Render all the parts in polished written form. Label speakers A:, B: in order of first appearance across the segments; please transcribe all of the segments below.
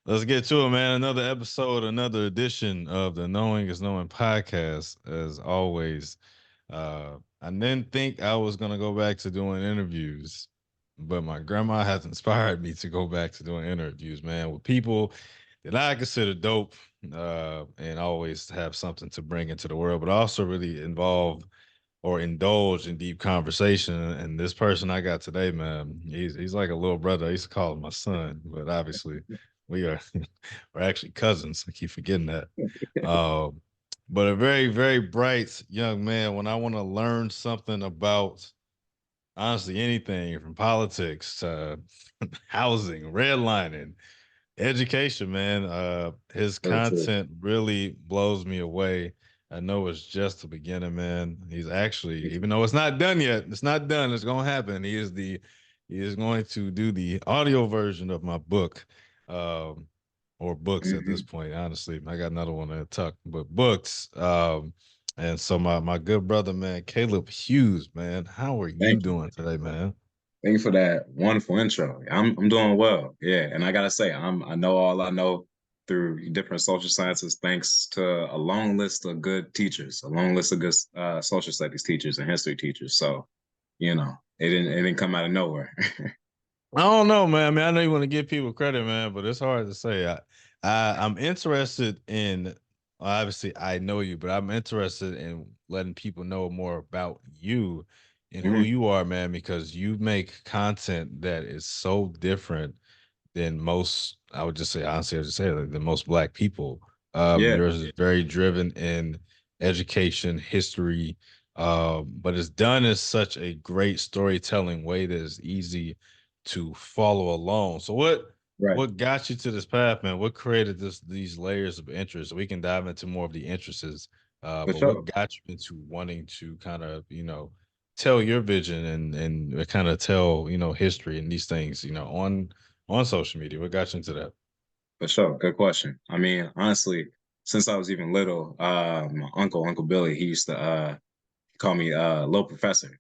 A: Let's get to it, man. Another episode, another edition of the Knowing is Knowing podcast. As always, I didn't think I was gonna go back to doing interviews, but my grandma has inspired me to go back to doing interviews, man, with people that I consider dope, and always have something to bring into the world, but also really involve or indulge in deep conversation. And this person I got today, man, he's like a little brother. I used to call him my son, but obviously we are we're actually cousins. I keep forgetting that. Um, but a very, very bright young man. When I want to learn something about honestly anything from politics to housing, redlining, education, man. His
B: So true.
A: content really blows me away. I know it's just the beginning, man. He's actually, even though it's not done yet, it's not done. It's gonna happen. He is going to do the audio version of my book, um, or books at this
B: Hmm.
A: point. Honestly, I got another one to tuck, but books. And so my good brother, man, Caleb Hughes, man, how are you
B: Thank you.
A: doing today, man?
B: Thank you for that wonderful intro. I'm doing well. Yeah, and I gotta say, I know all I know through different social sciences, thanks to a long list of good teachers, a long list of good social studies teachers and history teachers. So, it didn't come out of nowhere.
A: I don't know, man. I mean, I know you want to give people credit, man, but it's hard to say. I'm interested in. Obviously, I know you, but I'm interested in letting people know more about you and who
B: Mhm.
A: you are, man, because you make content that is so different than most. I would just say, honestly, I would just say like, than most Black people.
B: Yeah,
A: Yours is very driven in education, history, but it's done in such a great storytelling way that is easy to follow along. So
B: right.
A: what got you to this path, man? What created these layers of interest? We can dive into more of the interests,
B: For
A: but what
B: sure.
A: got you into wanting to kind of, tell your vision and kind of tell, history and these things, on social media? What got you into that?
B: For sure. Good question. I mean, honestly, since I was even little, my Uncle Billy, he used to call me little professor.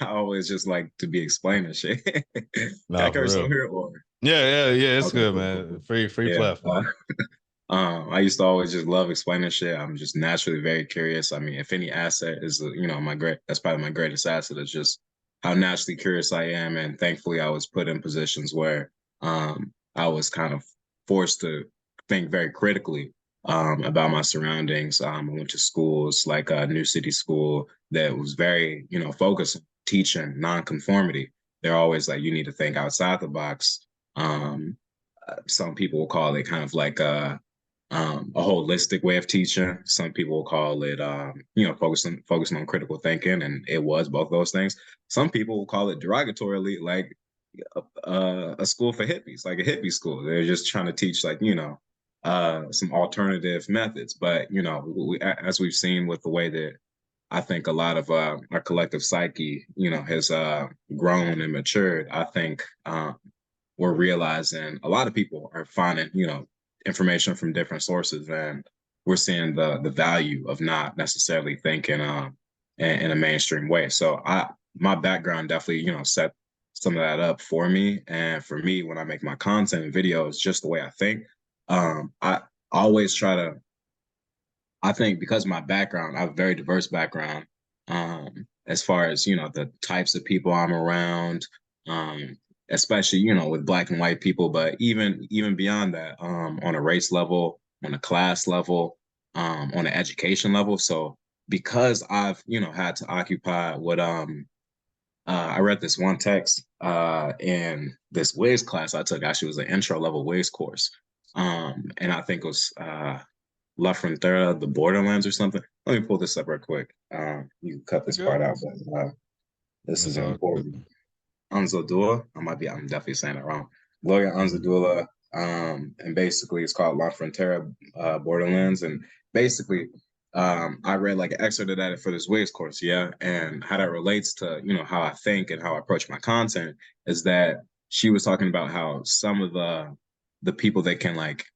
B: I always just like to be explaining shit. Can I
A: No, for
B: curse on
A: real.
B: here or
A: Yeah, yeah, yeah. It's
B: okay,
A: good,
B: cool, cool,
A: man.
B: cool.
A: Free
B: Yeah.
A: platform.
B: I used to always just love explaining shit. I'm just naturally very curious. I mean, if any asset is, my that's probably my greatest asset is just how naturally curious I am. And thankfully, I was put in positions where I was kind of forced to think very critically about my surroundings. I went to schools like New City School that was very, focused on teaching nonconformity. They're always like, you need to think outside the box. Some people will call it kind of like a holistic way of teaching. Some people will call it, focusing on critical thinking, and it was both those things. Some people will call it derogatorily, like a school for hippies, like a hippie school. They're just trying to teach, like some alternative methods. But as we've seen with the way that I think a lot of our collective psyche, has grown and matured. I think we're realizing a lot of people are finding, information from different sources, and we're seeing the value of not necessarily thinking in a mainstream way. So my background definitely, set some of that up for me. And for me, when I make my content and videos, just the way I think, I always try to. I think because of my background, I have a very diverse background. As far as the types of people I'm around, um, especially with black and white people, but even beyond that, on a race level, on a class level, on an education level. So because I've had to occupy what I read this one text in this Wiz class I took. Actually, it was an intro level Wiz course, and I think it was La Frontera, the Borderlands, or something. Let me pull this up real quick. You can cut
A: You
B: this part
A: good?
B: out, but this is
A: That's all
B: important.
A: good.
B: Anzaldua, I'm definitely saying it wrong. Gloria
A: Mhm.
B: Anzaldua, and basically it's called La Frontera, Borderlands, and basically, I read like an excerpt of that for this Wigs course, yeah, and how that relates to how I think and how I approach my content is that she was talking about how some of the people that can like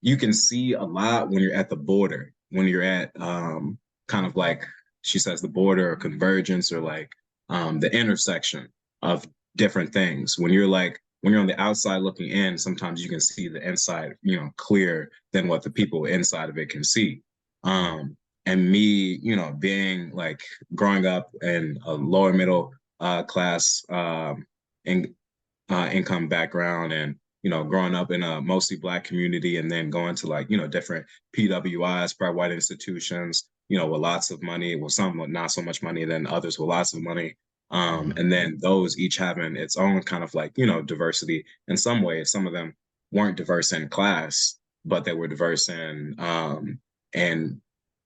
B: you can see a lot when you're at the border, when you're at kind of like she says the border or convergence or like the intersection of different things. When you're like when you're on the outside looking in, sometimes you can see the inside, clearer than what the people inside of it can see. And me, being like growing up in a lower middle class in, income background, and growing up in a mostly Black community, and then going to like different PWIs, private white institutions, with lots of money, with some with not so much money, than others with lots of money. And then those each having its own kind of like diversity in some ways. Some of them weren't diverse in class, but they were diverse in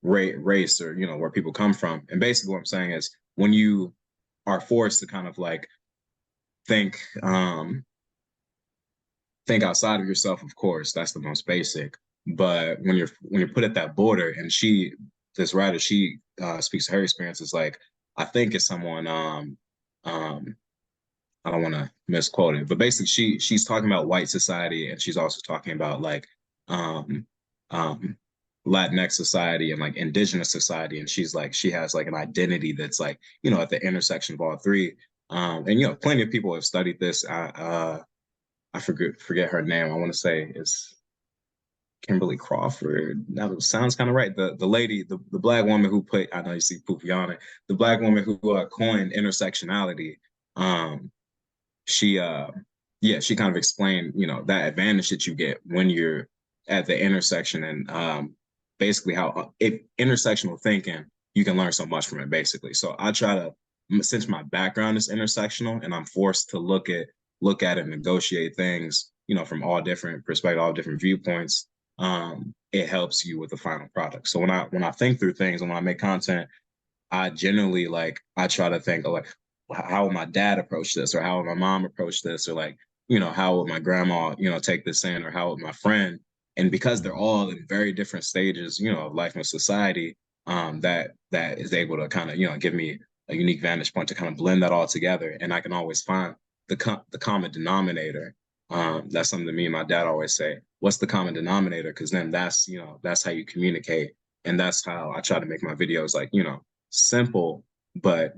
B: race, or where people come from. And basically what I'm saying is, when you are forced to kind of like think think outside of yourself, of course, that's the most basic. But when you're put at that border, and this writer, she speaks to her experiences, like, I think it's someone, um I don't want to misquote it, but basically she's talking about white society, and she's also talking about like um um Latinx society and like indigenous society. And she's like, she has like an identity that's like, at the intersection of all three. And plenty of people have studied this. I forget her name. I want to say it's Kimberly Crawford. That sounds kind of right. The lady, the Black woman who put, I know you see Pupiana, the Black woman who coined intersectionality. Um, she yeah, she kind of explained, that advantage that you get when you're at the intersection. And basically how, if intersectional thinking, you can learn so much from it, basically. So I try to, since my background is intersectional, and I'm forced to look at and negotiate things, from all different perspectives, all different viewpoints. It helps you with the final product. So when I think through things, and when I make content, I generally, like, I try to think of like, how would my dad approach this, or how would my mom approach this, or like, how would my grandma, take this in, or how would my friend. And because they're all in very different stages, of life and society, that is able to kind of, give me a unique vantage point to kind of blend that all together. And I can always find the common denominator. That's something that me and my dad always say. What's the common denominator? Because then that's how you communicate. And that's how I try to make my videos, like, simple, but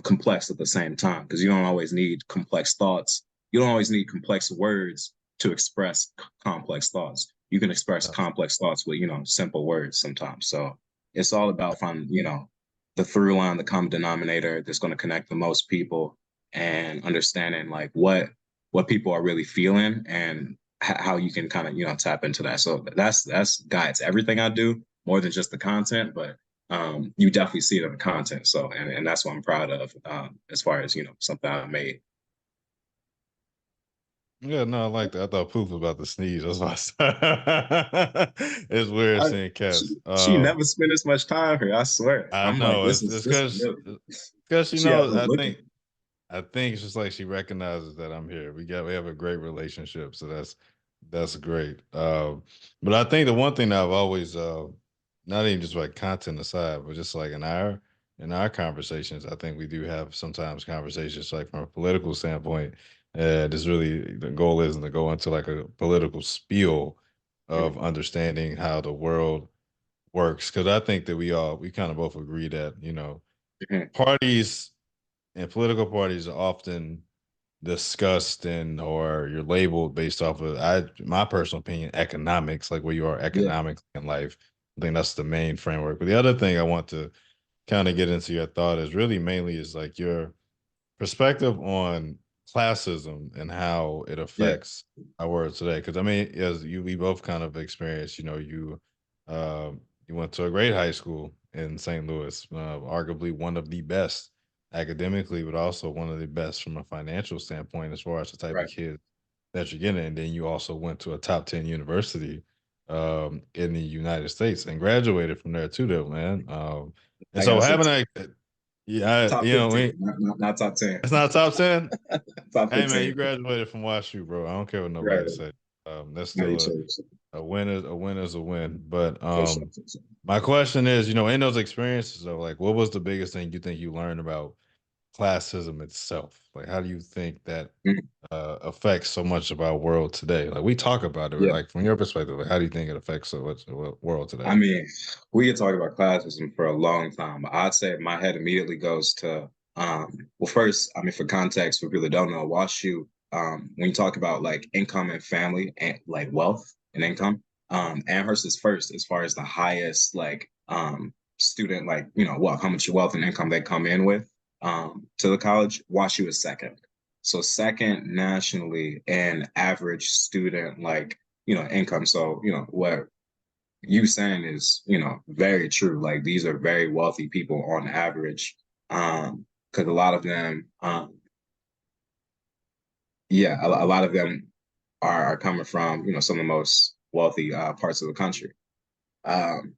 B: complex at the same time, because you don't always need complex thoughts. You don't always need complex words to express complex thoughts. You can express complex thoughts with simple words sometimes. So it's all about finding the through line, the common denominator that's going to connect the most people, and understanding like what people are really feeling, and how you can kind of tap into that. So that's guides everything I do, more than just the content. But you definitely see it in the content. So, and that's what I'm proud of, as far as, something I made.
A: Yeah, no, I like that. I thought Poof was about to sneeze. That's why it's weird
B: I,
A: seeing
B: she,
A: cats.
B: she never spent as much time here. I swear.
A: I
B: I'm like,
A: know
B: this
A: it's
B: is
A: it's
B: this is
A: because
B: new.
A: she
B: She had
A: knows.
B: me looking.
A: I think it's just like she recognizes that I'm here. We have a great relationship, so that's great. But I think the one thing that I've always, not even just like content aside, but just like in our conversations, I think we do have sometimes conversations like from a political standpoint. This really the goal isn't to go into like a political spiel of understanding how the world works, because I think that we kind of both agree that parties and political parties are often discussed and or you're labeled based off of my personal opinion economics, like where you are
B: Yeah,
A: economically in life. I think that's the main framework. But the other thing I want to kind of get into your thought is really mainly is like your perspective on classism and how it
B: yeah,
A: affects our world today. Because I mean, as we both kind of experienced, you went to a great high school in St. Louis, arguably one of the best academically, but also one of the best from a financial standpoint as far as the type of
B: right.
A: kid that you're getting. And then you also went to a top 10 university in the United States and graduated from there too, though, man. And
B: I
A: so
B: gotta say,
A: having a, yeah,
B: top
A: you know,
B: 15, not top 10.
A: it's not top 10.
B: Top
A: Hey man,
B: 15.
A: you graduated from WashU, bro. I don't care what
B: Right.
A: nobody say. That's
B: Not
A: still
B: each other. So,
A: a win is a win is a win. But
B: for sure, for sure.
A: my question is, in those experiences of like, what was the biggest thing you think you learned about classism itself? Like, how do you think that
B: Mhm.
A: affects so much of our world today? Like, we talk about it,
B: Yeah.
A: like from your perspective, like, how do you think it affects so much of the world
B: I
A: today?
B: mean, we could talk about classism for a long time, but I'd say my head immediately goes to, well, first, I mean, for context, for people that don't know, WashU when you talk about like income and family and like wealth and income, Amherst is first as far as the highest like student, like, you know, how much wealth and income they come in with to the college. WashU is second. So second nationally in average student, like, you know, income. So, you know, what you saying is, you know, very true. Like these are very wealthy people on average. Because a lot of them, yeah, a lot of them are coming from, you know, some of the most wealthy parts of the country. Um,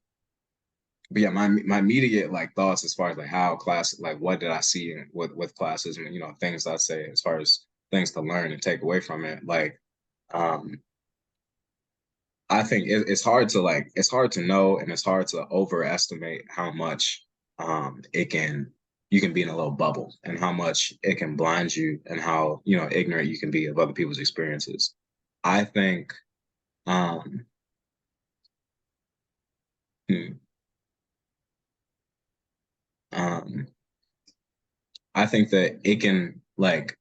B: but yeah, my immediate like thoughts as far as like how class, like what did I see with classes and, you know, things I say as far as things to learn and take away from it. Like, um, I think it's hard to like it's hard to know and it's hard to overestimate how much it can you can be in a little bubble and how much it can blind you and how, you know, ignorant you can be of other people's experiences. I think um hmm, um I think that it can like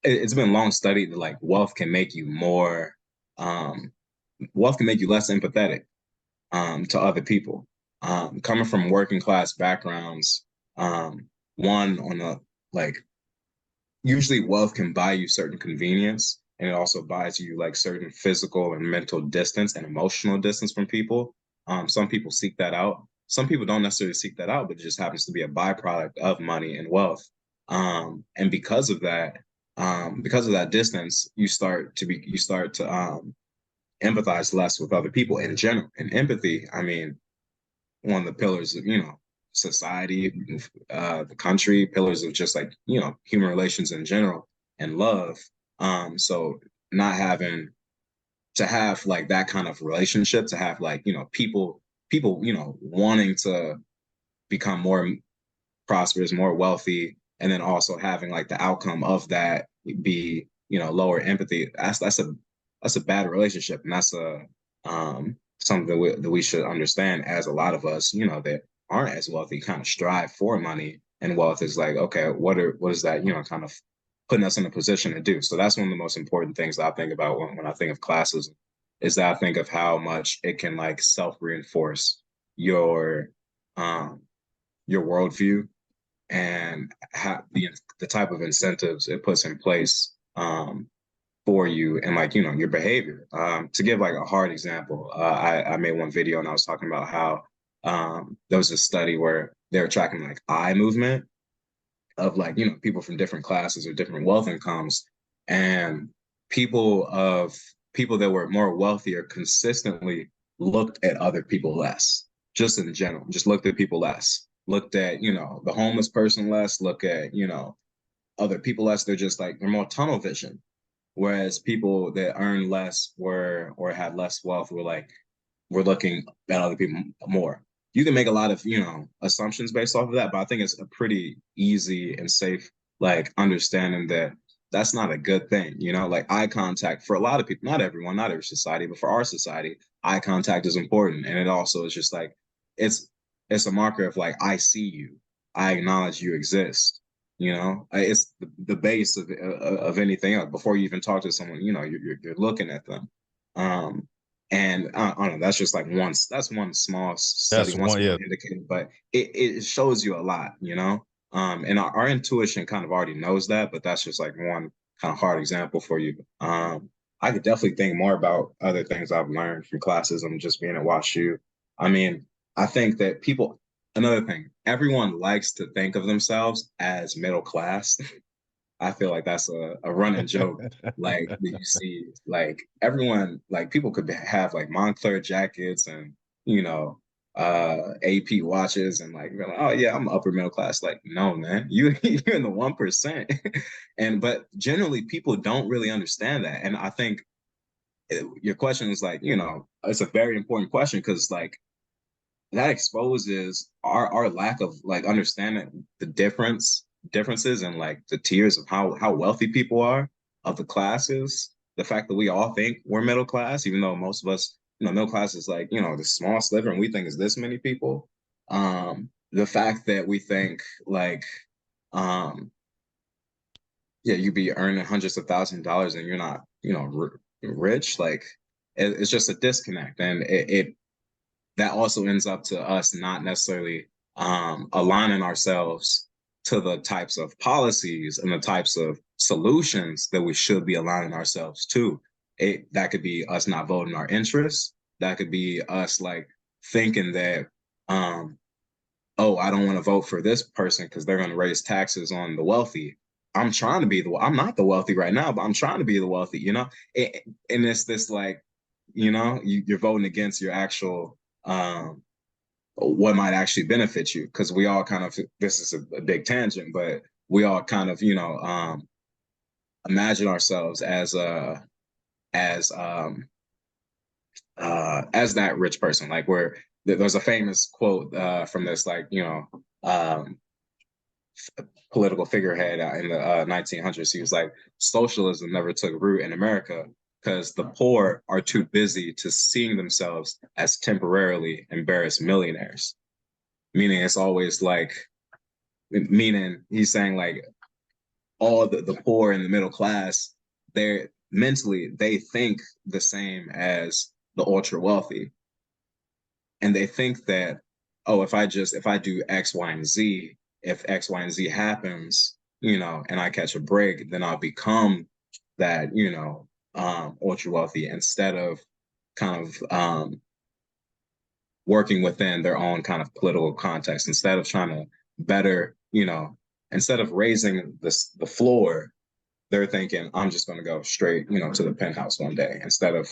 B: it's been long studied that like um wealth can make you less empathetic to other people. Coming from working class backgrounds, one on the like usually wealth can buy you certain convenience and it also buys you like certain physical and mental distance and emotional distance from people. Some people seek that out. Some people don't necessarily seek that out, but it just happens to be a byproduct of money and wealth. And because of that distance, you start to empathize less with other people in general. And empathy, I mean, one of the pillars of, you know, society, the country, pillars of just like, you know, human relations in general and love. So not having to have like that kind of relationship, to have like, you know, people, you know, wanting to become more prosperous, more wealthy, and then also having like the outcome of that be, you know, lower empathy. That's a bad relationship, and that's a something that we should understand as a lot of us, you know, that aren't as wealthy kind of strive for money and wealth is like, okay, what is that, you know, kind of putting us in a position to do. So that's one of the most important things that I think about when I think of classes is that I think of how much it can like self reinforce your um your worldview and the type of incentives it puts in place for you and like, you know, your behavior. To give like a hard example, I made one video and I was talking about how there was a study where they were tracking like eye movement of like, you know, people from different classes or different wealth incomes, and people of people that were more wealthier consistently looked at other people less, just in general, just looked at people less, looked at, you know, the homeless person less, look at, you know, other people less. They're just like they're more tunnel vision, whereas people that earn less were or had less wealth were like we're looking at other people more. You can make a lot of, you know, assumptions based off of that, but I think it's a pretty easy and safe like understanding that that's not a good thing. You know, like eye contact for a lot of people, not everyone, not every society, but for our society, eye contact is important, and it also is just like it's it's a marker of like I see you, I acknowledge you exist. You know, it's the base of anything else. Before you even talk to someone, you know, you're looking at them. Um, and I don't know, that's just like that's one small study,
A: That's
B: one
A: one.
B: small
A: Yeah,
B: indicator, but it shows you a lot, you know? And our intuition kind of already knows that, but that's just like one kind of hard example for you. I could definitely think more about other things I've learned from classes and just being at WashU. I mean, I think that another thing, everyone likes to think of themselves as middle class. I feel like that's a running joke. Like that you see, like everyone, like people could have like Moncler jackets and, you know, AP watches and like, oh yeah, I'm upper middle class. Like, no, man, you're in the 1%. And but generally people don't really understand that. And I think your question is like, you know, it's a very important question because like that exposes our lack of like understanding the differences and like the tiers of how wealthy people are of the classes. The fact that we all think we're middle class, even though most of us, you know, middle class is like, you know, the small sliver and we think is this many people. The fact that we think like um yeah, you be earning hundreds of thousands of dollars and you're not, rich. Like it's just a disconnect, and it that also ends up to us not necessarily aligning ourselves to the types of policies and the types of solutions that we should be aligning ourselves to. That could be us not voting our interests. That could be us like thinking that, um, oh, I don't want to vote for this person because they're going to raise taxes on the wealthy. I'm not the wealthy right now, but I'm trying to be the wealthy, and it's this like, you're voting against your actual, what might actually benefit you, because we all kind of, this is a big tangent, but we all kind of, imagine ourselves as that rich person. Like there's a famous quote from this, like, political figurehead in the 1900s. He was like, socialism never took root in America because the poor are too busy to seeing themselves as temporarily embarrassed millionaires. Meaning it's always like, meaning he's saying like all the poor and the middle class, they're mentally, they think the same as the ultra wealthy. And they think that, oh, if I do X, Y, and Z, if X, Y, and Z happens, and I catch a break, then I'll become that, ultra wealthy, instead of kind of working within their own kind of political context, instead of trying to better, instead of raising the floor, they're thinking, I'm just going to go straight, to the penthouse one day, instead of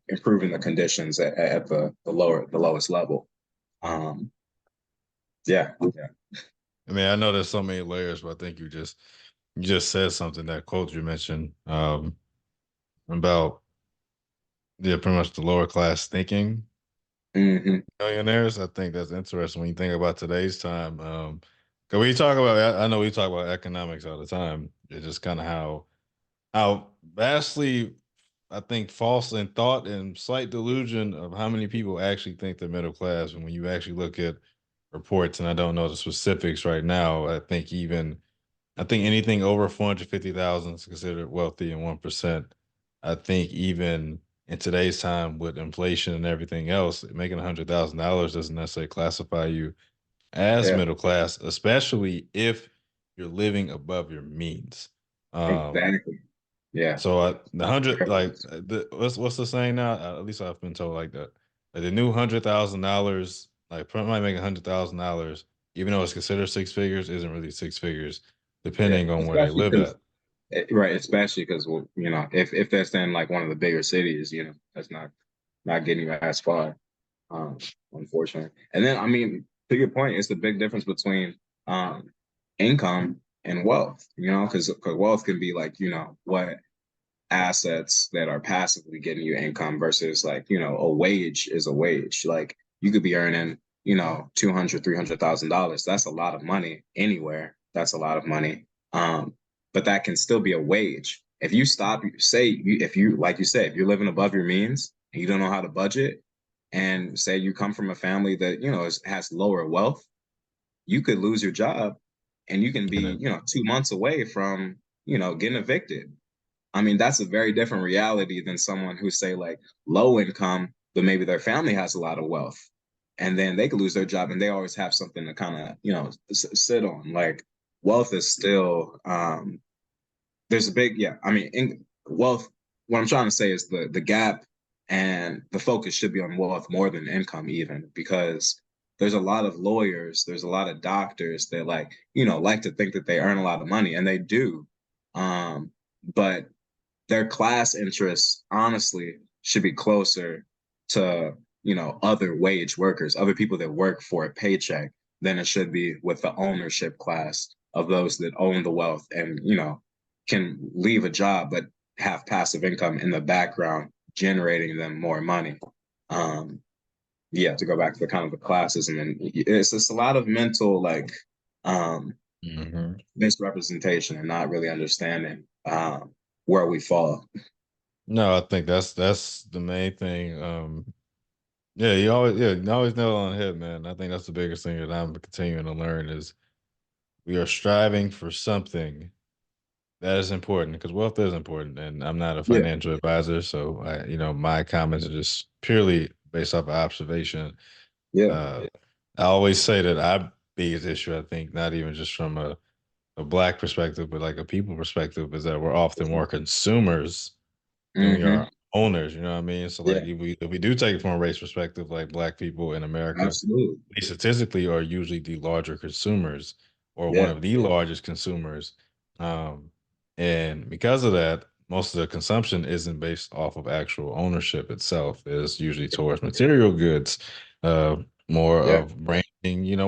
B: improving the conditions at the lowest level. Um, yeah, yeah.
A: I mean, I know there's so many layers, but I think you just said something, that quote you mentioned, about, yeah, pretty much the lower class thinking
B: Hmm.
A: millionaires. I think that's interesting when you think about today's time. Cause we talk about, I know we talk about economics all the time. It's just kind of how vastly, I think, false in thought and slight delusion of how many people actually think they're middle class. And when you actually look at reports, and I don't know the specifics right now, I think anything over 450,000 is considered wealthy, and 1%. I think even in today's time with inflation and everything else, making $100,000 doesn't necessarily classify you as
B: Yeah,
A: middle class, especially if you're living above your means. Um,
B: exactly. Yeah.
A: so the hundred,
B: Very
A: like,
B: much.
A: what's the saying now? At least I've been told like that. Like the new $100,000, like probably make $100,000, even though it's considered six figures, isn't really six figures,
B: Yeah,
A: depending on where they
B: especially
A: live
B: because
A: at.
B: right, especially because, well, if that's in like one of the bigger cities, that's not getting you as far, um, unfortunately. And then, I mean, to your point, it's the big difference between um income and wealth, because wealth can be like, what assets that are passively getting you income versus, like, a wage is a wage. Like you could be earning, 200, $300,000. That's a lot of money anywhere. That's a lot of money. But that can still be a wage. If you stop, say if you, like you said, if you're living above your means and you don't know how to budget, and say you come from a family that, has lower wealth, you could lose your job, and you can be,
A: And
B: 2 months away from, getting evicted. I mean, that's a very different reality than someone who, say, like, low income, but maybe their family has a lot of wealth, and then they could lose their job, and they always have something to kind of, sit on. Like wealth is still, there's a big, yeah. I mean, wealth. What I'm trying to say is the gap and the focus should be on wealth more than income, even, because there's a lot of lawyers, there's a lot of doctors that, like, like to think that they earn a lot of money, and they do, but their class interests honestly should be closer to, other wage workers, other people that work for a paycheck, than it should be with the ownership class of those that own the wealth and, can leave a job but have passive income in the background generating them more money. um yeah, to go back to the kind of the classism, and it's just a lot of mental, like, um
A: mhm.
B: misrepresentation, and not really understanding where we fall.
A: No, I think that's the main thing. Yeah, you always nail it on the head, man. I think that's the biggest thing that I'm continuing to learn is we are striving for something That is important because wealth is important, and I'm not a
B: Yeah,
A: financial advisor, so my comments are just purely based off of observation.
B: yeah,
A: Uh, I always say that our biggest issue, I think, not even just from a black perspective, but like a people perspective, is that we're often more consumers than we
B: mm-hmm.
A: are owners. You know what I mean? So like
B: Yeah,
A: if we do take it from a race perspective, like black people in America,
B: absolutely.
A: they statistically are usually the larger consumers or one
B: Yeah,
A: of the largest consumers. Um, and because of that, most of the consumption isn't based off of actual ownership itself. It's usually towards material goods, uh, more
B: yeah,
A: of branding,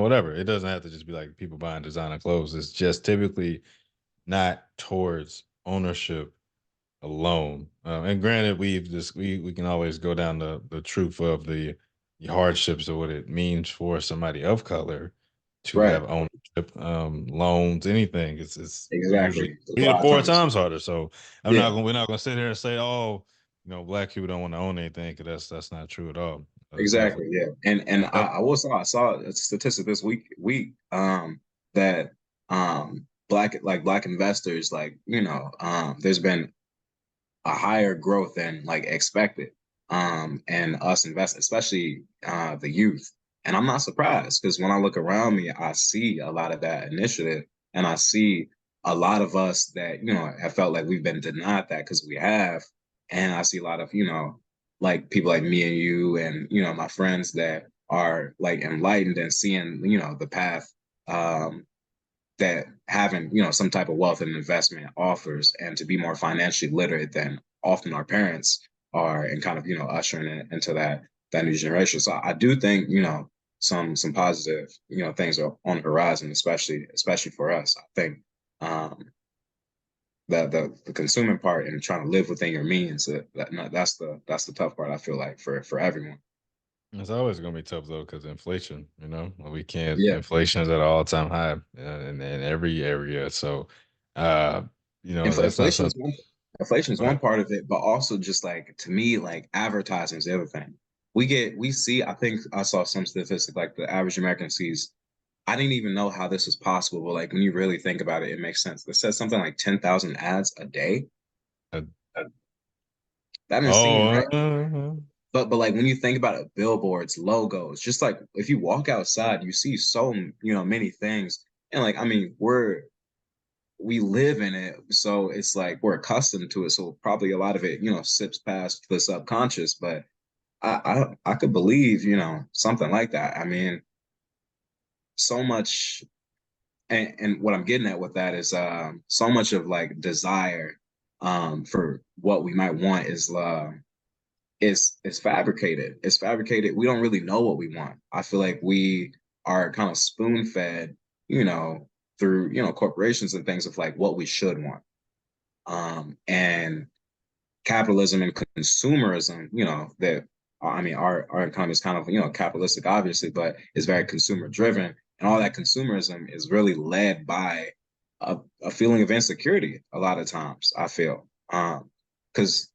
A: whatever. It doesn't have to just be like people buying designer clothes. It's just typically not towards ownership alone. And granted, we can always go down the truth of the hardships of what it means for somebody of color to
B: right.
A: have ownership, loans, anything. It's usually
B: Exactly. A
A: three to
B: lot of
A: four
B: times.
A: times harder. So
B: Yeah,
A: we're not gonna sit here and say, oh, black people don't want to own anything, because that's not true at all. It's definitely
B: exactly. Yeah. And
A: yep.
B: I saw a statistic this week that black investors, like, there's been a higher growth than like expected. And us invest, especially the youth. And I'm not surprised because when I look around me, I see a lot of that initiative, and I see a lot of us that have felt like we've been denied that because we have. And I see a lot of like people like me and you, and my friends that are like enlightened and seeing the path um, that having some type of wealth and investment offers, and to be more financially literate than often our parents are, and kind of ushering it into that new generation. So I do think some positive things are on the horizon, especially for us. I think the consuming part and trying to live within your means, that's the tough part, I feel like, for everyone.
A: It's always gonna be tough though, because inflation. We can't.
B: Yeah.
A: Inflation is at an all time high in every area. So, uh, that's not
B: Inflation is
A: something.
B: one part of it, but also just like, to me, like advertising is the other thing. We see, I think I saw some statistic like the average American sees. I didn't even know how this was possible, but like when you really think about it, it makes sense. It says something like 10,000 ads a day.
A: Uh,
B: That insane,
A: oh,
B: right? But like when you think about it, billboards, logos, just like if you walk outside, you see so many things. And like, I mean, we live in it, so it's like we're accustomed to it, so probably a lot of it sips past the subconscious. But I could believe something like that. I mean, so much. And what I'm getting at with that is so much of like desire for what we might want is fabricated. It's fabricated. We don't really know what we want. I feel like we are kind of spoon fed, through corporations and things, of like what we should want. And capitalism and consumerism, that, I mean, our economy is kind of capitalistic, obviously, but it's very consumer driven, and all that consumerism is really led by a feeling of insecurity. A lot of times, I feel, because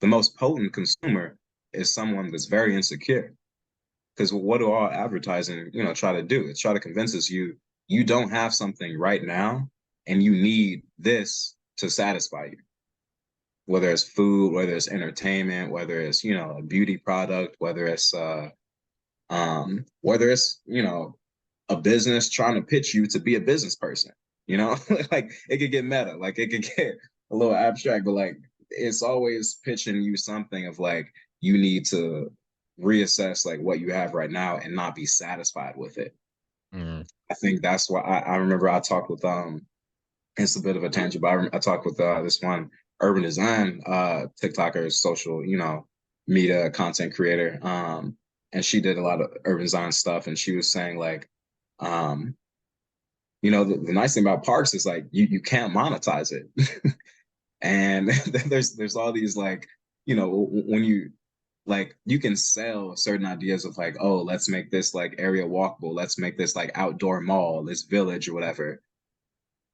B: the most potent consumer is someone that's very insecure. Because what do all advertising try to do? It's try to convince us you don't have something right now, and you need this to satisfy you, whether it's food, whether it's entertainment, whether it's a beauty product, whether it's a business trying to pitch you to be a business person. Like it could get meta, like it could get a little abstract, but like it's always pitching you something of like you need to reassess like what you have right now and not be satisfied with it.
A: mm,
B: I think that's why I remember I talked with it's a bit of a tangent, but I talked with this one urban design TikToker, social, media content creator. And she did a lot of urban design stuff. And she was saying like, um, the nice thing about parks is like you can't monetize it. And there's all these like, when you like you can sell certain ideas of like, oh, let's make this like area walkable, let's make this like outdoor mall, this village or whatever.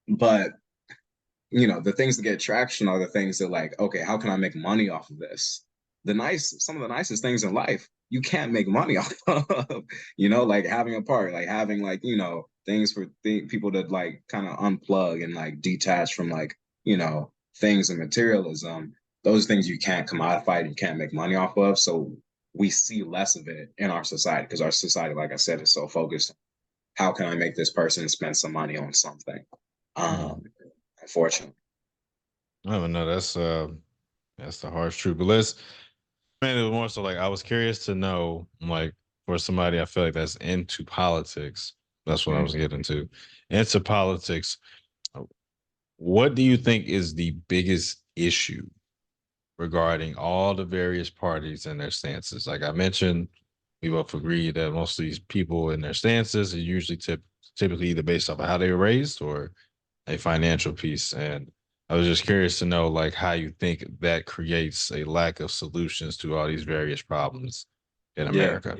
B: But the things that get traction are the things that like, okay, how can I make money off of this? Some of the nicest things in life, you can't make money off of, like having a park, like having like, things for people to like kind of unplug and like detach from like, you know, things and materialism. Those things you can't commodify, you can't make money off of. So we see less of it in our society because our society, like I said, is so focused. How can I make this person spend some money on something?
A: Mhm.
B: Um, Unfortunately.
A: I don't know. That's the harsh truth. But let's man, it was more so like I was curious to know, like, for somebody I feel like that's into politics. That's what I was
B: Mhm.
A: getting to. Into politics, uh, what do you think is the biggest issue regarding all the various parties and their stances? Like I mentioned, we both agree that most of these people and their stances are usually typically either based off of how they were raised or a financial piece. And I was just curious to know, like, how you think that creates a lack of solutions to all these various problems in
B: Yeah,
A: America.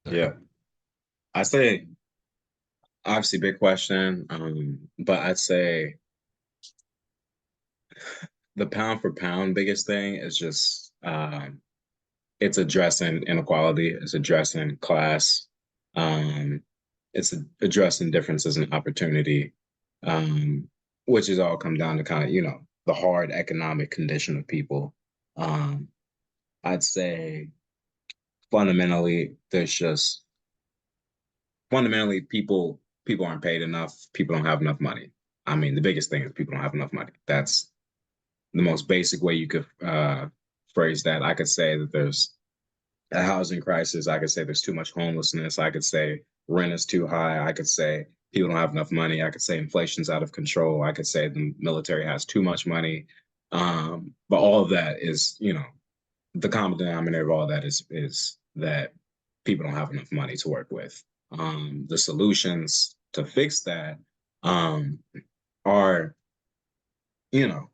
A: Okay.
B: yeah. I say obviously big question, but I'd say the pound for pound biggest thing is just it's addressing inequality, it's addressing class, um, it's addressing differences in opportunity, um, which is all come down to kind of, you know, the hard economic condition of people. Um, I'd say fundamentally, there's just fundamentally people aren't paid enough. People don't have enough money. I mean, the biggest thing is people don't have enough money. That's the most basic way you could phrase that. I could say that there's a housing crisis. I could say there's too much homelessness. I could say rent is too high. I could say people don't have enough money. I could say inflation's out of control. I could say the military has too much money. But all of that is, you know, the common denominator of all that is that people don't have enough money to work with. The solutions to fix that um, are, you know,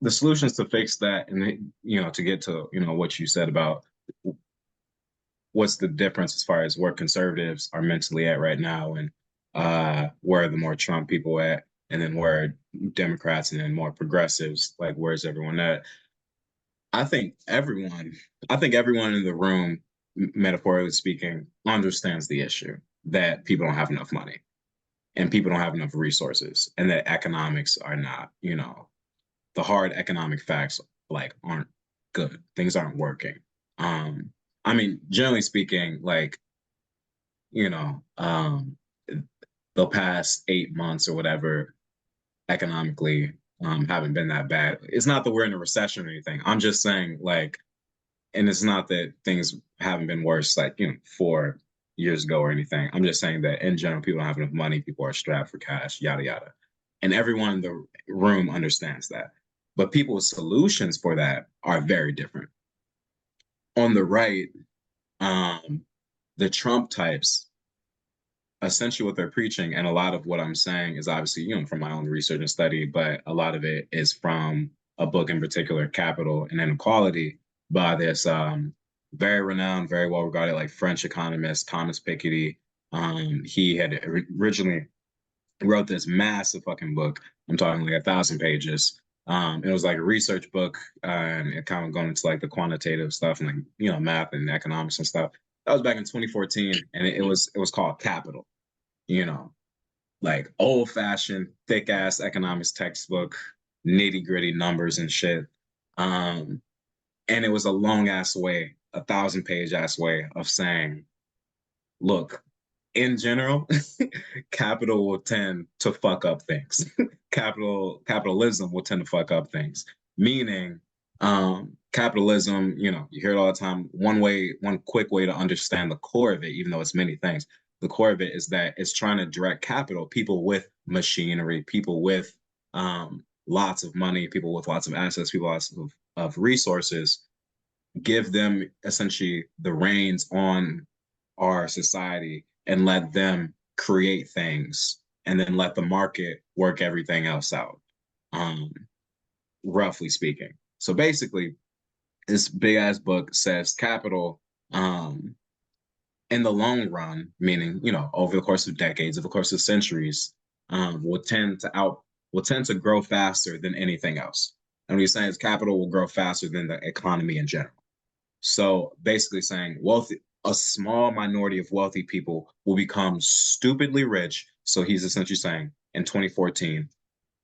B: the solutions to fix that, and you know, to get to you know what you said about what's the difference as far as where conservatives are mentally at right now, and where the more Trump people at, and then where Democrats and then more progressives, like where's everyone at? I think everyone, I think everyone in the room, metaphorically speaking, understands the issue that people don't have enough money and people don't have enough resources, and that economics are not, you know, the hard economic facts like aren't good. Things aren't working. Um, I mean, generally speaking, like, you know, the past 8 months or whatever economically haven't been that bad. It's not that we're in a recession or anything. I'm just saying, like, and it's not that things haven't been worse, like, you know, 4 years ago or anything. I'm just saying that in general, people don't have enough money, people are strapped for cash, yada, yada. And everyone in the room understands that. But people's solutions for that are very different. On the right, um, the Trump types, essentially what they're preaching, and a lot of what I'm saying is obviously, you know, from my own research and study, but a lot of it is from a book in particular, Capital and Inequality, by this very renowned, very well regarded, like French economist Thomas Piketty. He had originally wrote this massive fucking book. I'm talking like 1,000 pages. It was like a research book, and it kind of going into like the quantitative stuff and like, you know, math and economics and stuff. That was back in 2014, and it was called Capital. You know, like old fashioned, thick ass economics textbook, nitty gritty numbers and shit. Um, and it was a long ass way, 1,000 page ass way of saying, look, in general, capital will tend to fuck up things. Capitalism will tend to fuck up things. Meaning, capitalism, you know, you hear it all the time. One quick way to understand the core of it, even though it's many things, the core of it is that it's trying to direct capital, people with machinery, people with lots of money, people with lots of assets, people lots of resources, give them essentially the reins on our society and let them create things and then let the market work everything else out, um, roughly speaking. So basically, this big ass book says capital, um, in the long run, meaning, you know, over the course of decades, over the course of centuries, will tend to grow faster than anything else. And what he's saying is capital will grow faster than the economy in general. So basically saying wealth a small minority of wealthy people will become stupidly rich. So he's essentially saying in 2014,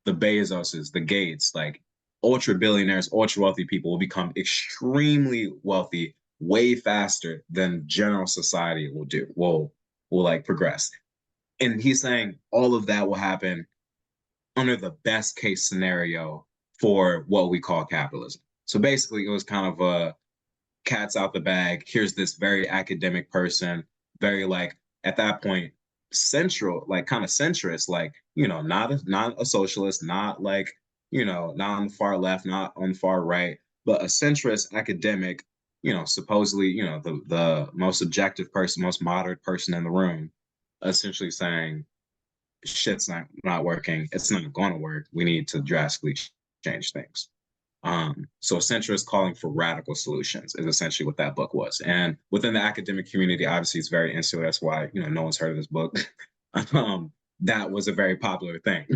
B: the Bezoses, the Gates, like ultra billionaires, ultra wealthy people will become extremely wealthy way faster than general society will do, will like progress. And he's saying all of that will happen under the best case scenario for what we call capitalism. So basically, it was kind of a cat's out the bag. Here's this very academic person, very like at that point central, like kind of centrist, like not a socialist, not like not on the far left, not on the far right, but a centrist academic. Supposedly, the most objective person, most moderate person in the room, essentially saying shit's not working. It's not going to work. We need to drastically change things. So centrist calling for radical solutions is essentially what that book was. And within the academic community, obviously it's very insular. That's why, no one's heard of this book. um, that was a very popular thing.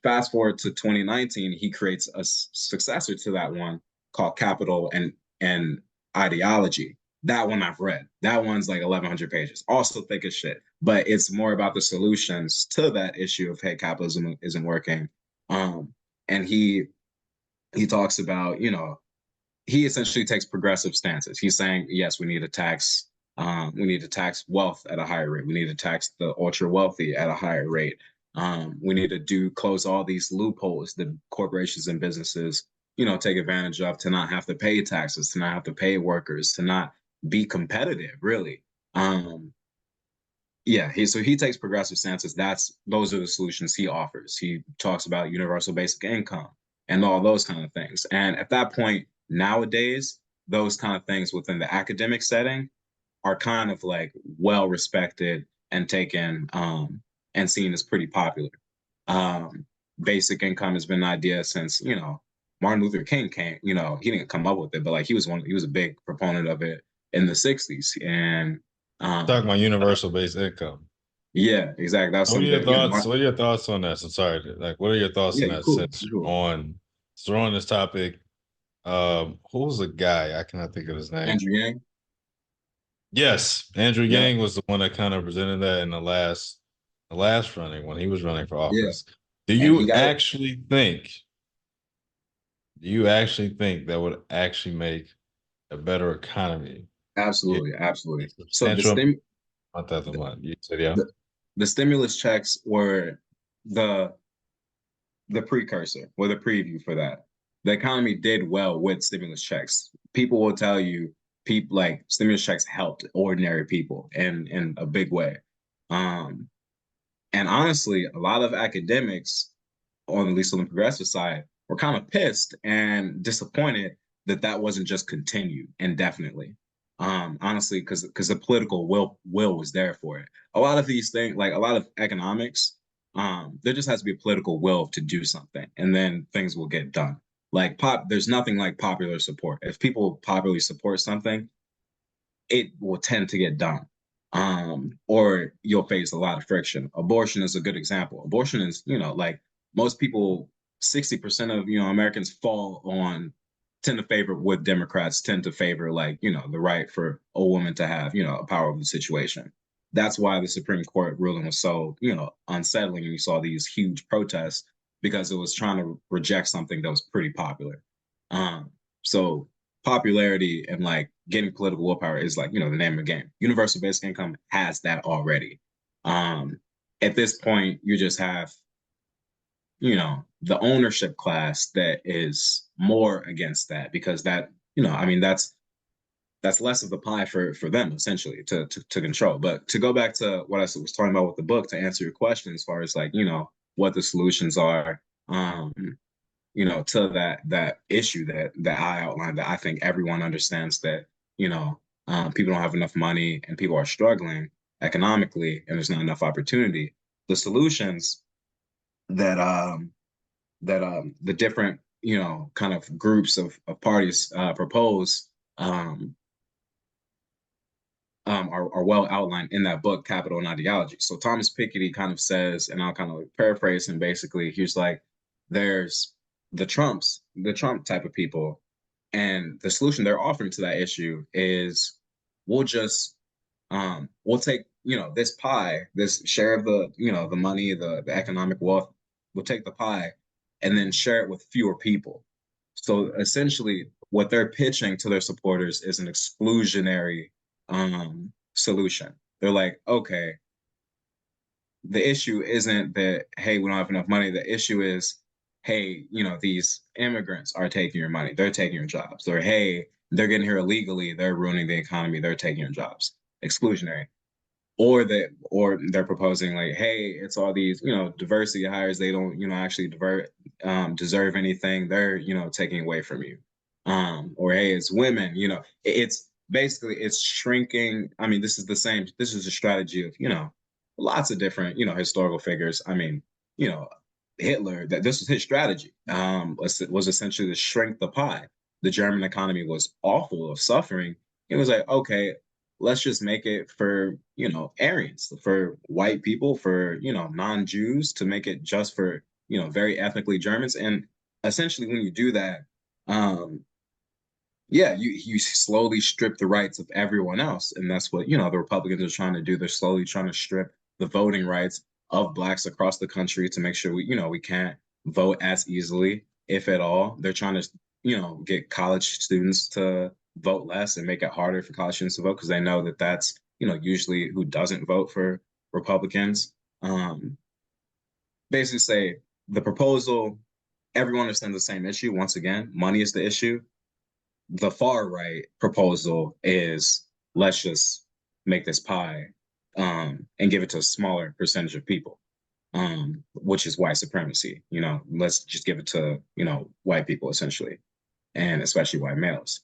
B: Fast forward to 2019, he creates a successor to that one called Capital and Ideology. That one I've read. That one's like 1,100 pages. Also thick as shit, but it's more about the solutions to that issue of hey, capitalism isn't working. And he talks about, he essentially takes progressive stances. He's saying, yes, we need to tax wealth at a higher rate. We need to tax the ultra wealthy at a higher rate. We need to close all these loopholes that corporations and businesses, take advantage of to not have to pay taxes, to not have to pay workers, to not be competitive, really. Yeah, he takes progressive stances. Those are the solutions he offers. He talks about universal basic income and all those kind of things. And at that point, nowadays, those kind of things within the academic setting are kind of like well respected and taken and seen as pretty popular. Um, Basic income has been an idea since Martin Luther King came. He didn't come up with it, but like he was a big proponent of it in the '60s. And
A: Talking
B: um,
A: about universal basic income.
B: yeah, exactly. That was
A: What are
B: something
A: your
B: that
A: thoughts? What are your thoughts on that? I'm sorry. Like, what are your thoughts
B: yeah,
A: on
B: you're
A: that
B: cool,
A: since
B: you're cool.
A: you're on this topic? Who's the guy? I cannot think of his name.
B: Andrew Yang.
A: Yes, Andrew
B: Yeah,
A: Yang was the one that kind of presented that in the last running when he was running for
B: yeah,
A: office. Do
B: and he
A: you
B: got it.
A: actually think? Do you actually think that would actually make a better economy? Yeah,
B: Absolutely,
A: a
B: absolutely. So
A: substantial amount of the
B: the,
A: money. You said yeah.
B: the stimulus checks were the the precursor or the preview for that. The economy did well with stimulus checks. People will tell you, people like stimulus checks helped ordinary people in a big way. Um, and honestly, a lot of academics, on at least on the progressive side, were kind of pissed and disappointed that that wasn't just continued indefinitely. Honestly, because the political will was there for it. A lot of these things, like a lot of economics, there just has to be a political will to do something, and then things will get done. Like there's nothing like popular support. If people popularly support something, it will tend to get done. Or you'll face a lot of friction. Abortion is a good example. Abortion is, like most people, 60% of Americans tend to favor what Democrats tend to favor, like, the right for a woman to have, a power over the situation. That's why the Supreme Court ruling was so, unsettling. And you saw these huge protests because it was trying to reject something that was pretty popular. So popularity and like getting political willpower is like the name of the game. Universal basic income has that already. um at this point you just have the ownership class that is more against that, because that I mean that's less of the pie for them essentially to control. But to go back to what I was talking about with the book, to answer your question as far as like what the solutions are, um to that issue that I outlined, that I think everyone understands, that people don't have enough money and people are struggling economically and there's not enough opportunity. The solutions that the different kind of groups of parties propose are well outlined in that book, Capital and Ideology. So Thomas Piketty kind of says, and I'll kind of paraphrase him basically, he's like, there's the Trump type of people, and the solution they're offering to that issue is we'll just we'll take, this pie, this share of the, the money, the economic wealth, we'll take the pie and then share it with fewer people. So essentially what they're pitching to their supporters is an exclusionary solution. They're like, okay, the issue isn't that, hey, we don't have enough money. The issue is, hey, these immigrants are taking your money, they're taking your jobs, or hey, they're getting here illegally, they're ruining the economy, they're taking your jobs. Exclusionary. Or they're proposing like, hey, it's all these, diversity hires, they don't, actually deserve anything, they're, taking away from you. Or hey, it's women, it's basically, it's shrinking. I mean, this is a strategy of, lots of different, historical figures. I mean, you know Hitler, that this was his strategy, was essentially to shrink the pie. The German economy was awful, of suffering. It was like, okay, let's just make it for, Aryans, for white people, for, non-Jews, to make it just for, very ethnically Germans. And essentially when you do that, um yeah, you slowly strip the rights of everyone else, and that's what, the Republicans are trying to do. They're slowly trying to strip the voting rights of blacks across the country to make sure we can't vote as easily, if at all. They're trying to, get college students to vote less and make it harder for college students to vote, because they know that that's, usually who doesn't vote for Republicans. Um, Basically say the proposal, everyone understands the same issue. Once again, money is the issue. The far right proposal is, let's just make this pie, and give it to a smaller percentage of people, which is white supremacy. Let's just give it to, white people essentially, and especially white males.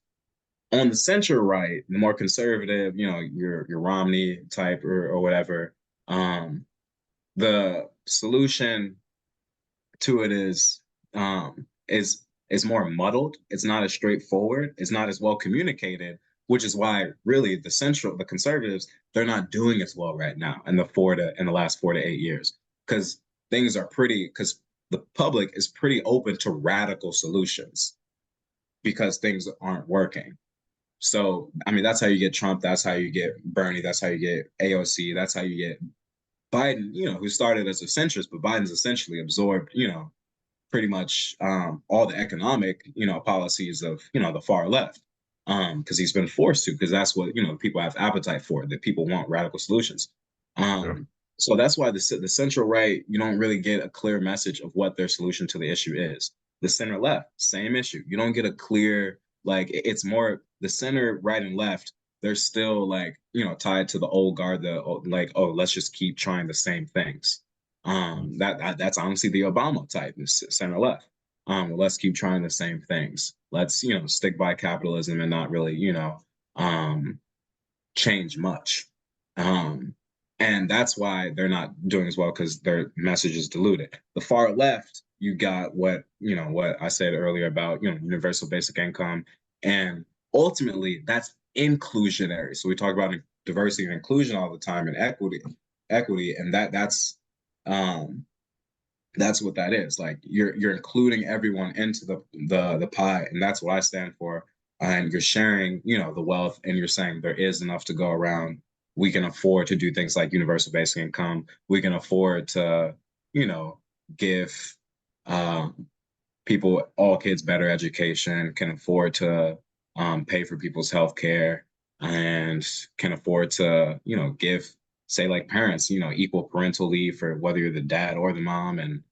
B: On the center right, the more conservative, your Romney type, or whatever, the solution to it is more muddled. It's not as straightforward. It's not as well communicated, which is why really the conservatives, they're not doing as well right now in the last 4 to 8 years, because because the public is pretty open to radical solutions because things aren't working. So I mean, that's how you get Trump. That's how you get Bernie. That's how you get AOC. That's how you get Biden. Who started as a centrist, but Biden's essentially absorbed, pretty much all the economic, policies of, the far left, because he's been forced to, because that's what, people have appetite for, that people want radical solutions.
A: Yeah.
B: So that's why the central right, you don't really get a clear message of what their solution to the issue is. The center left, same issue. You don't get a clear, like, it's more the center right and left. They're still like, tied to the old guard, like, oh, let's just keep trying the same things. That's honestly the Obama type, center left. Well, let's keep trying the same things. Let's, stick by capitalism and not really, um, change much. Um, and that's why they're not doing as well, because their message is diluted. The far left, you got what I said earlier about, universal basic income, and ultimately that's inclusionary. So we talk about diversity and inclusion all the time, and equity, and that's what that is. Like, you're including everyone into the pie, and that's what I stand for. And you're sharing, the wealth, and you're saying there is enough to go around. We can afford to do things like universal basic income. We can afford to, you know, give um, all kids better education, can afford to pay for people's health care, and can afford to, give, say, like parents, equal parental leave for whether you're the dad or the mom. And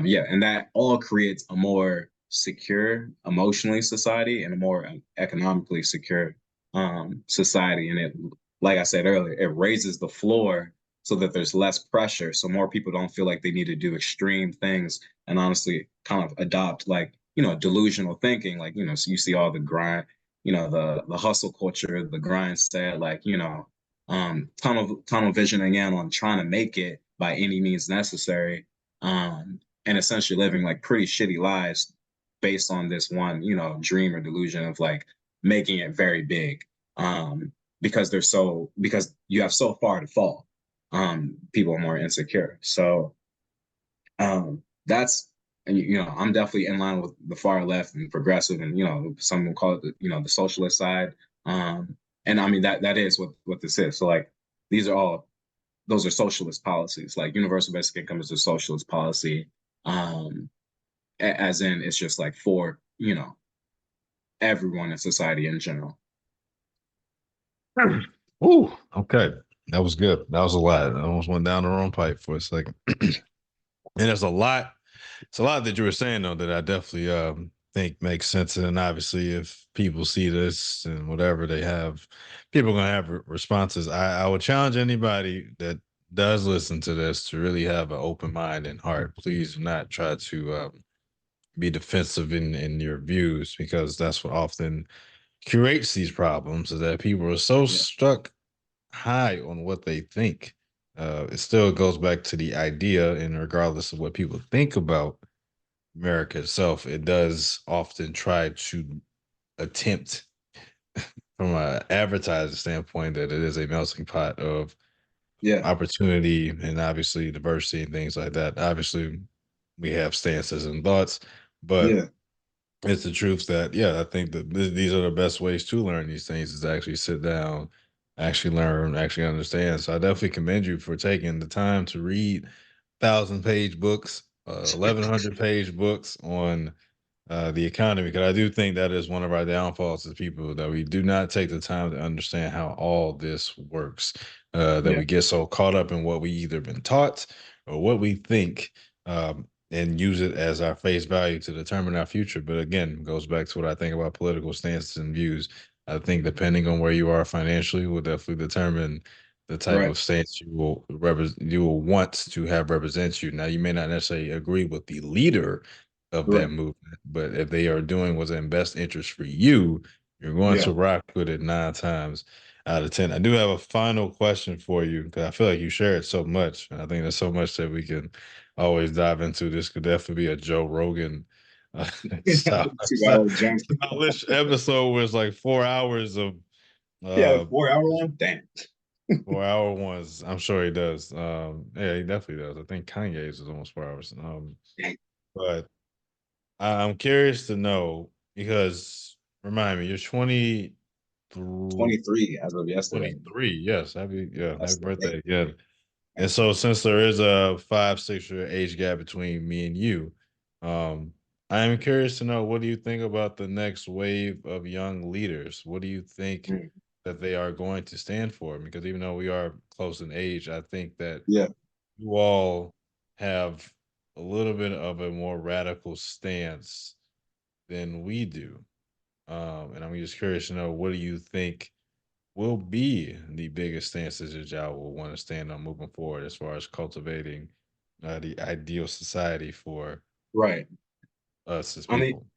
B: yeah, and that all creates a more secure emotionally society, and a more economically secure society. And it, like I said earlier, it raises the floor so that there's less pressure, so more people don't feel like they need to do extreme things, and honestly kind of adopt, like, delusional thinking. Like, so you see all the grind, the hustle culture, the grind set, like, tunnel visioning in on trying to make it by any means necessary, and essentially living like pretty shitty lives based on this one, dream or delusion of like making it very big, because because you have so far to fall. People are more insecure. So that's, and I'm definitely in line with the far left and progressive, and some will call it the socialist side. And I mean that is what this is. So like these are all those are socialist policies. Like universal basic income is a socialist policy. Um, as in it's just like for, everyone in society in general.
A: Ooh, okay. That was good. That was a lot. I almost went down the wrong pipe for a second. And there's a lot. It's a lot that you were saying though that I definitely think makes sense. And obviously, if people see this and whatever they have, people are gonna have responses. I would challenge anybody that does listen to this to really have an open mind and heart. Please do not try to be defensive in your views because that's what often creates these problems. Is that people are so
B: Yeah.
A: stuck high on what they think. It still goes back to the idea, and regardless of what people think about America itself, it does often try to attempt, from an advertising standpoint, that it is a melting pot of
B: Yeah.
A: opportunity and obviously diversity and things like that. Obviously, we have stances and thoughts, but
B: Yeah.
A: it's the truth that, yeah, I think that these are the best ways to learn these things is to actually sit down, actually learn, actually understand. So I definitely commend you for taking the time to read 1,000-page books, 1,100-page books on the economy, because I do think that is one of our downfalls as people that we do not take the time to understand how all this works. That
B: Yeah.
A: we get so caught up in what we either been taught or what we think, and use it as our face value to determine our future. But again, goes back to what I think about political stances and views. I think depending on where you are financially will definitely determine the type
B: Right.
A: of stance you will want to have represent you. Now, you may not necessarily agree with the leader of that
B: Right.
A: movement. But if they are doing what's in best interest for you, you're going
B: Yeah.
A: to rock with it 9 times out of 10. I do have a final question for you because I feel like you shared so much. I think there's so much that we can always dive into. This could definitely be a Joe Rogan style,
B: 2 hour jump.
A: stylish episode where it's like 4 hours of
B: Yeah,
A: uh
B: 4 hour one. Damn.
A: 4 hour ones. I'm sure he does. Yeah, he definitely does. I think Kanye's is almost 4 hours. But I'm curious to know because remind me, you're 20 through
B: 23 as of yesterday.
A: 23. Yes, happy
B: That's the
A: birthday
B: thing.
A: again. And so since there is a 5, 6 year age gap between me and you, um, I am curious to know what do you think about the next wave of young leaders? What do you think
B: Mm.
A: that they are going to stand for? Because even though we are close in age, I think that
B: Yeah.
A: you all have a little bit of a more radical stance than we do. And I'm just curious to know what do you think will be the biggest stances that y'all will want to stand on moving forward as far as cultivating the ideal society for
B: Right.
A: us as
B: I mean,
A: people.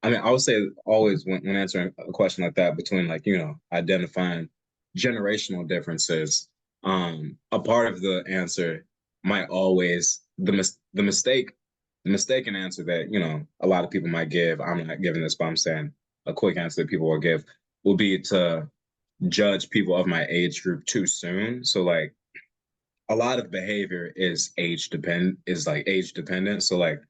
B: I would say always when answering a question like that between like, identifying generational differences, a part of the answer might always the mistaken answer that, a lot of people might give, I'm not giving this, but I'm saying a quick answer that people will give will be to judge people of my age group too soon. So like a lot of behavior is like age dependent. So like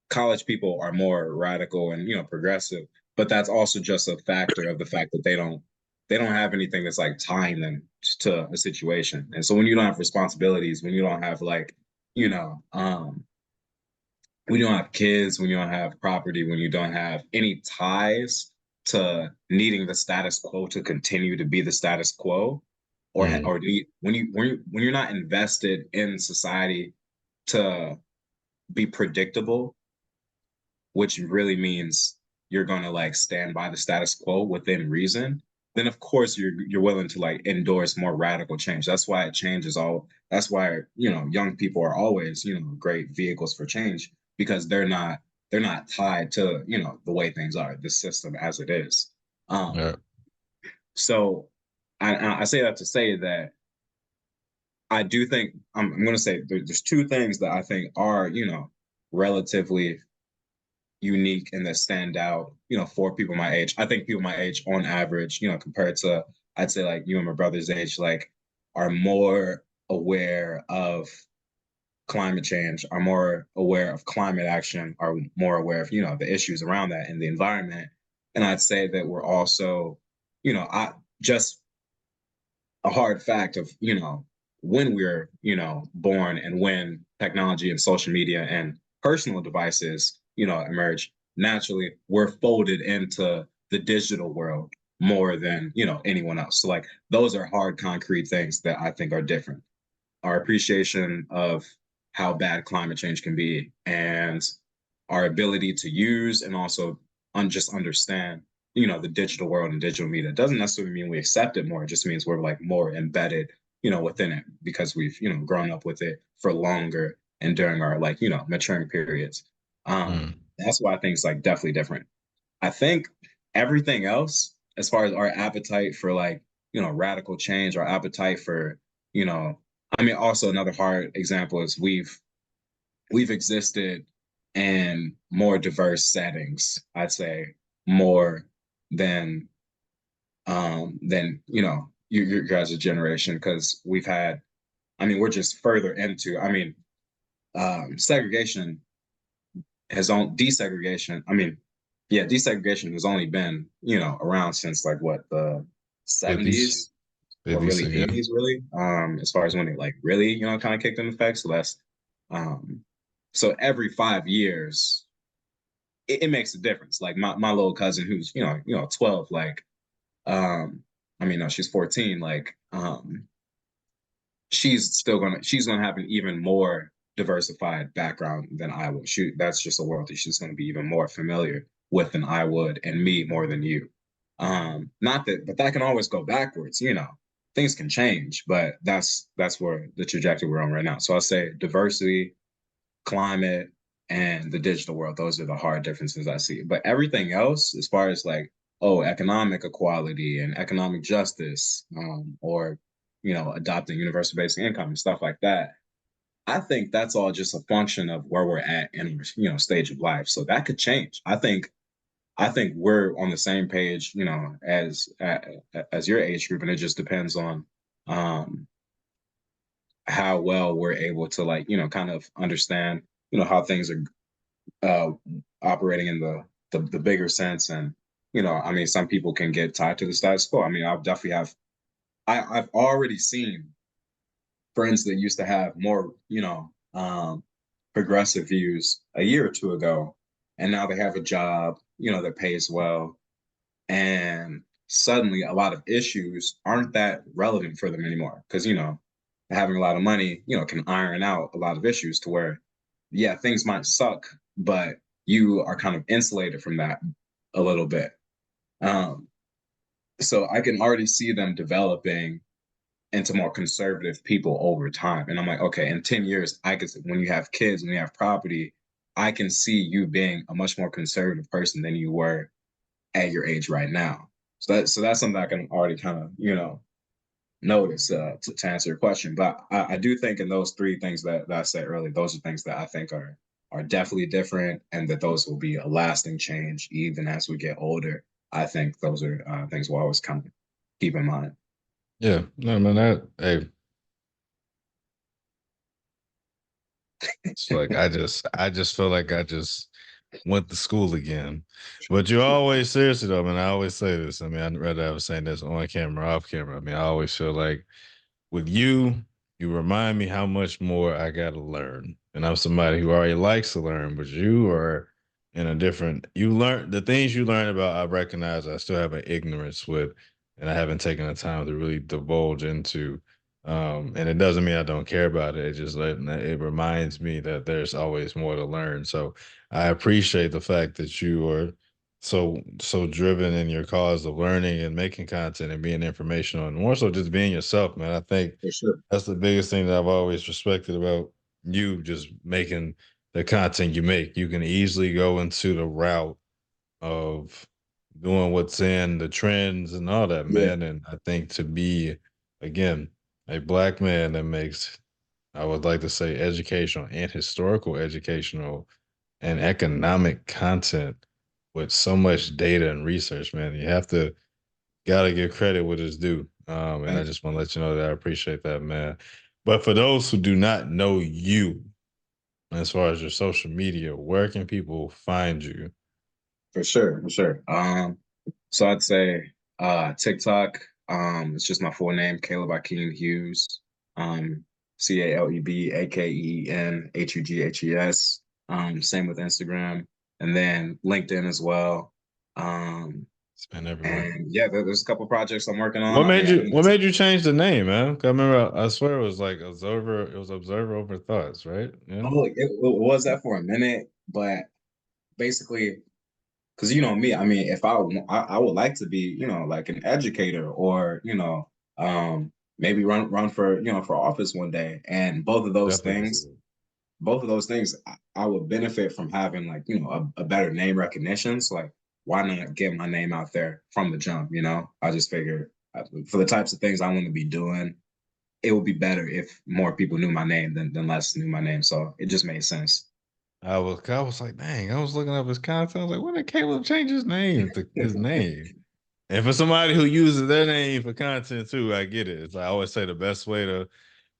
B: college people are more radical and progressive, but that's also just a factor of the fact that they don't have anything that's like tying them to a situation. And so when you don't have responsibilities, when you don't have like, you know, when you don't have kids, when you don't have property, when you don't have any ties to needing the status quo to continue to be the status quo,
A: Mm,
B: when you're not invested in society to be predictable, which really means you're gonna like stand by the status quo within reason, then of course you're willing to like endorse more radical change. That's why change is all. That's why young people are always great vehicles for change because they're not tied to the way things are, the system as it is.
A: yeah.
B: So I say that to say that I do think I'm going to say there's two things that I think are relatively unique and that stand out, for people my age. I think people my age on average, compared to I'd say like you and my brother's age, like are more aware of climate change, are more aware of climate action, are more aware of, the issues around that in the environment. And I'd say that we're also, I just a hard fact of, when we're, born and when technology and social media and personal devices, emerge, naturally we're folded into the digital world more than, anyone else. So like those are hard concrete things that I think are different. Our appreciation of how bad climate change can be and our ability to use and also just understand the digital world and digital media. It doesn't necessarily mean we accept it more. It just means we're like more embedded within it because we've grown up with it for longer and during our like maturing periods.
A: Mm.
B: That's why I think it's like definitely different. I think everything else, as far as our appetite for like, radical change, our appetite for, you know, I mean, also another hard example is we've existed in more diverse settings, I'd say more than your guys' generation, because we've had, I mean, we're just further into, I mean, segregation has on desegregation. I mean, yeah, desegregation has only been, around since like what, the
A: 50s,
B: 70s or
A: 50s,
B: really
A: so yeah.
B: 80s, really. As far as when it like really, kind of kicked into effect. So that's um so every 5 years it makes a difference. Like my little cousin who's, 12, like I mean no, she's 14, like she's gonna have an even more diversified background than I would. That's just a world that she's gonna be even more familiar with than I would, and me more than you. Not that, but that can always go backwards. Things can change, but that's where the trajectory we're on right now. So I'll say diversity, climate, and the digital world. Those are the hard differences I see. But everything else, as far as like, economic equality and economic justice, or adopting universal basic income and stuff like that, I think that's all just a function of where we're at in stage of life. So that could change. I think we're on the same page, as your age group, and it just depends on um how well we're able to like, kind of understand, how things are uh operating in the bigger sense. And I mean, some people can get tied to the status quo. I mean, I've definitely have I've already seen friends that used to have more, progressive views a year or two ago, and now they have a job, that pays well, and suddenly a lot of issues aren't that relevant for them anymore because having a lot of money, can iron out a lot of issues to where, yeah, things might suck, but you are kind of insulated from that a little bit. Um, so I can already see them developing into more conservative people over time. And I'm like, okay, in 10 years, I could, when you have kids, when you have property, I can see you being a much more conservative person than you were at your age right now. So that's something I can already kind of, notice, to answer your question. But I do think in those three things that I said earlier, those are things that I think are definitely different, and that those will be a lasting change even as we get older. I think those are things we'll always kind of keep in mind.
A: Yeah, no, man, that hey, it's like I just feel like I just went to school again. But you always seriously though, man. I always say this. I mean, I'd rather have saying this on camera, off camera. I mean, I always feel like with you, you remind me how much more I gotta learn. And I'm somebody who already likes to learn, but you are in a different you learn the things you learn about, I recognize I still have an ignorance with, and I haven't taken the time to really divulge into. And it doesn't mean I don't care about it. It just it reminds me that there's always more to learn. So I appreciate the fact that you are so driven in your cause of learning and making content and being informational, and more so just being yourself, man. I think
B: For sure.
A: that's the biggest thing that I've always respected about you, just making the content you make. You can easily go into the route of doing what's in the trends and all that,
B: Yeah,
A: man. And I think to be, again, a black man that makes, I would like to say, educational and historical, educational and economic content with so much data and research, man, you have to gotta give credit what is due. And I
B: thank you.
A: just want to let you know that I appreciate that, man. But for those who do not know you, as far as your social media, where can people find you?
B: For sure, for sure. So I'd say TikTok. It's just my full name, Caleb Hughes. Um, CalebAkenHughes. Same with Instagram, and then LinkedIn as well. Um,
A: It's been everywhere.
B: and yeah, there's a couple projects I'm working on.
A: What
B: I
A: made
B: mean, I
A: you
B: think
A: what made you change the name, man? 'Cause I remember I swear it was like Observer, it was Observer Over Thoughts, right? Yeah.
B: oh, it was that for a minute, but basically, because you know me, I mean, if I would like to be, like an educator or maybe run for for office one day, and
A: Definitely can see that.
B: both of those things, I would benefit from having like a better name recognition. So like, why not get my name out there from the jump? I just figured for the types of things I want to be doing, it would be better if more people knew my name than less knew my name. So it just made sense.
A: I was like, dang, I was looking up his content. I was like, when did Caleb change his name to his name? And for somebody who uses their name for content too, I get it. It's like I always say the best way to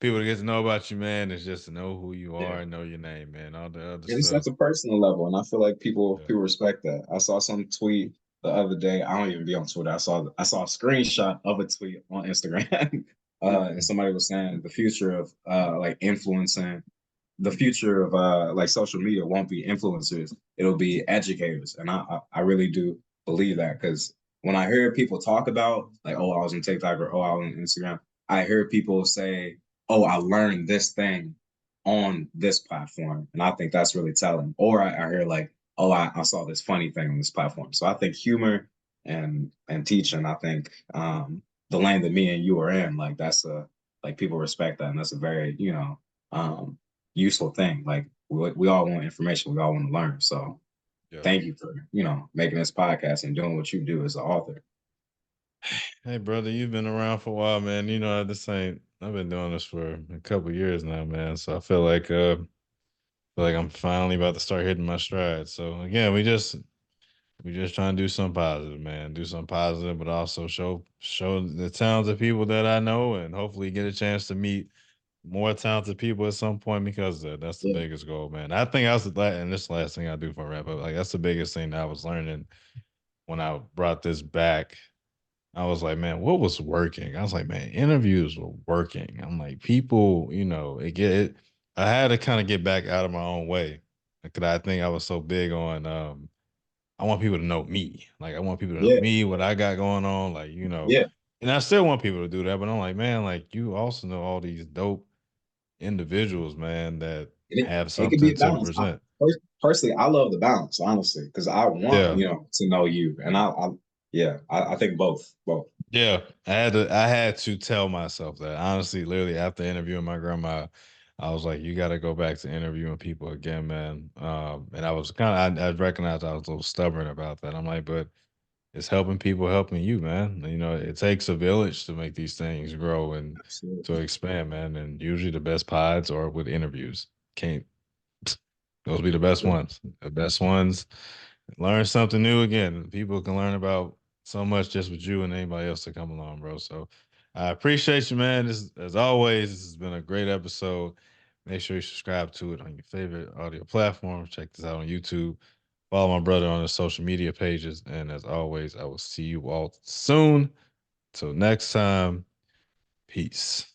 A: people to get to know about you, man, is just to know who you
B: Yeah.
A: are and know your name, man. All the other
B: At least
A: stuff.
B: that's a personal level, and I feel like
A: Yeah.
B: people respect that. I saw some tweet the other day. I don't even be on Twitter. I saw a screenshot of a tweet on Instagram, and somebody was saying the future of like influencing, the future of like social media won't be influencers; it'll be educators, and I really do believe that because when I hear people talk about like, oh, I was on TikTok or oh, I was on Instagram, I hear people say, oh, I learned this thing on this platform. And I think that's really telling. Or I hear like, oh, I saw this funny thing on this platform. So I think humor and teaching, I think the lane that me and you are in, like that's a like people respect that. And that's a very, um useful thing. Like we all want information, we all want to learn. So
A: Yeah.
B: thank you for, making this podcast and doing what you do as an author.
A: Hey, brother, you've been around for a while, man. You know, this ain't. I've been doing this for a couple years now, man. So I feel like I'm finally about to start hitting my stride. So again, we just trying to do something positive, man. Do something positive, but also show the talented people that I know, and hopefully get a chance to meet more talented people at some point because of that. That's the
B: Yeah.
A: biggest goal, man. I think that's and this last thing I do for wrap up. Like that's the biggest thing that I was learning when I brought this back. I was like, man, what was working? I was like, man, interviews were working. I'm like, people, I had to kind of get back out of my own way because I think I was so big on I want people to know me. Like I want people to know
B: Yeah.
A: me, what I got going on,
B: Yeah.
A: and I still want people to do that, but I'm like, man, like you also know all these dope individuals, man, that have
B: It can be
A: something
B: a
A: to
B: balance.
A: present.
B: Personally, I love the balance, honestly, because I want,
A: Yeah.
B: to know you. And yeah, I think both.
A: Yeah, I had to tell myself that. Honestly, literally after interviewing my grandma, I was like, you gotta go back to interviewing people again, man. And I was I recognized I was a little stubborn about that. I'm like, but it's helping people helping you, man. You know, it takes a village to make these things grow and to
B: Absolutely.
A: expand, man. And usually the best pods are with interviews. Can't those be the best ones. The best ones. Learn something new again. People can learn about so much just with you and anybody else to come along, bro. So I appreciate you, man. This as always, this has been a great episode. Make sure you subscribe to it on your favorite audio platform. Check this out on YouTube. Follow my brother on his social media pages. And as always, I will see you all soon. Till next time, peace.